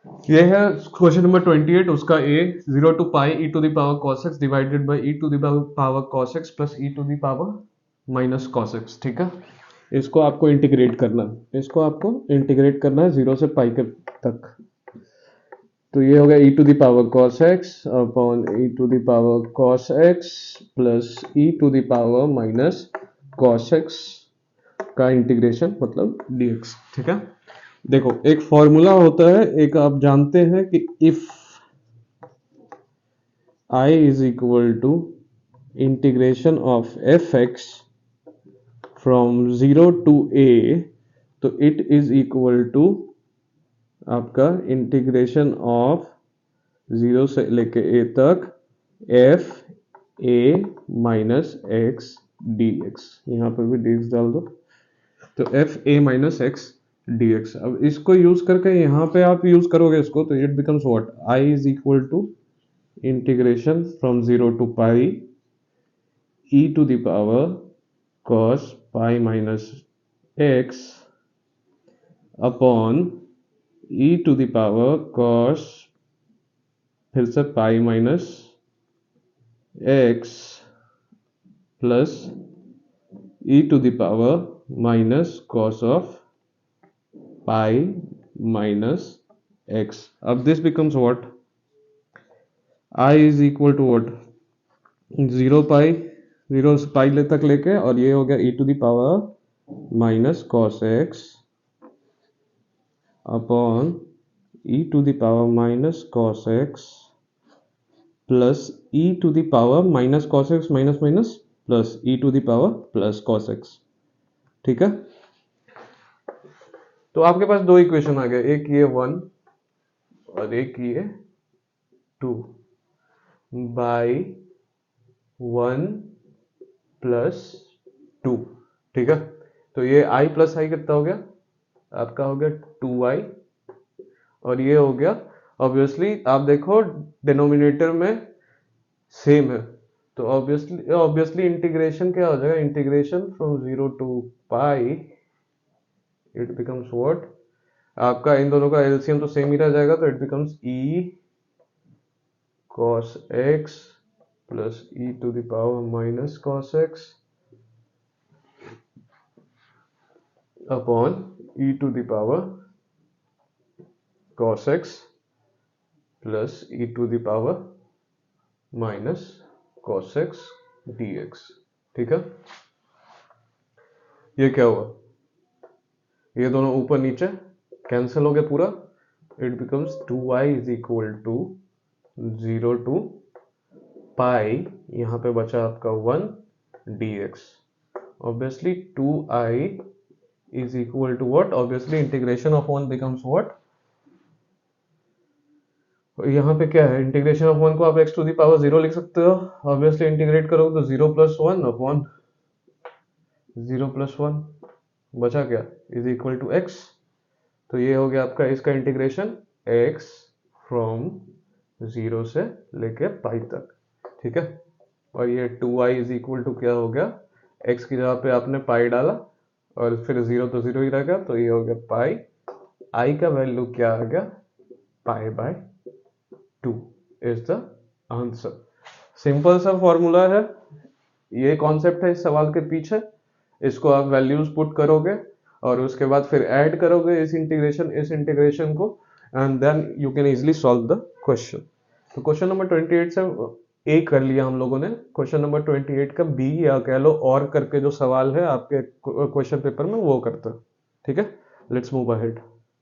ये है question number 28, उसका A 0 to pi e to the power cos x divided by e to the power cos x plus e to the power minus cos x। ठीक है, इसको आपको integrate करना है, इसको आपको इंटीग्रेट करना है 0 से पाई के तक। तो ये हो गया e to the power cos x upon e to the power cos x plus e to the power minus cos x का इंटीग्रेशन मतलब dx। ठीक है, देखो एक फॉर्मूला होता है, एक आप जानते हैं कि if I is equal to integration of F X from 0 to a, तो इट इज इक्वल टू आपका इंटीग्रेशन ऑफ 0 से लेके a तक F A minus X D X, यहाँ पर भी dx डाल दो, तो F A minus X dx। अब इसको यूज करके यहाँ पे आप यूज करोगे इसको, तो it becomes what, I is equal to integration from 0 to pi e to the power cos pi minus x upon e to the power cos फिर से pi minus x plus e to the power minus cos of pi minus x. अब this becomes what, I is equal to what, 0 pi 0 से पाई ले तक लेके, और ये हो गया e to the power minus cos x upon e to the power minus cos x plus e to the power minus cos x minus minus plus e to the power plus cos x। ठीक है, तो आपके पास दो equation आ गए, एक ये 1 और एक ये 2 बाई 1 प्लस 2। ठीक है, तो ये i प्लस आई कितना हो गया, आपका हो गया 2i, और ये हो गया ऑब्वियसली आप देखो डिनोमिनेटर में सेम है, तो ऑब्वियसली इंटीग्रेशन क्या हो जाएगा, integration from 0 to pi it becomes what, आपका इन दोनों का एलसीएम तो सेम ही रह जाएगा, तो it becomes e cos x plus e to the power minus cos x upon e to the power cos x plus e to the power minus cos x dx। ठीक है, ये क्या हुआ, ये दोनों ऊपर नीचे कैंसिल हो गया पूरा, it becomes 2i is equal to 0 to pi, यहाँ पे बचा आपका 1 dx। Obviously 2i is equal to what, obviously integration of 1 becomes what, यहाँ पे क्या है, इंटीग्रेशन ऑफ 1 को आप x टू द पावर 0 लिख सकते हो, ऑब्वियसली इंटीग्रेट करोगे तो 0 प्लस 1 अपॉन 0 प्लस 1 बचा क्या, इज इक्वल टू x। तो ये हो गया आपका इसका इंटीग्रेशन x फ्रॉम 0 से लेके पाई तक। ठीक है, और ये 2i इज इक्वल टू क्या हो गया, x की जगह पे आपने पाई डाला और फिर 0 तो 0 ही रहेगा, तो ये हो गया पाई, i का वैल्यू क्या आ गया, pi by 2 is the answer. Simple सा फॉर्मूला है, ये कॉन्सेप्ट है इस सवाल के पीछे, इसको आप वैल्यूज पुट करोगे और उसके बाद फिर ऐड करोगे इस इंटीग्रेशन को, and then you can easily solve the question. तो क्वेश्चन नंबर 28 से ए कर लिया हम लोगों ने, क्वेश्चन नंबर 28 का बी या कह लो और करके जो सवाल है आपके क्वेश्चन पेपर में वो करते हैं। ठीक है, लेट्स मूव अहेड।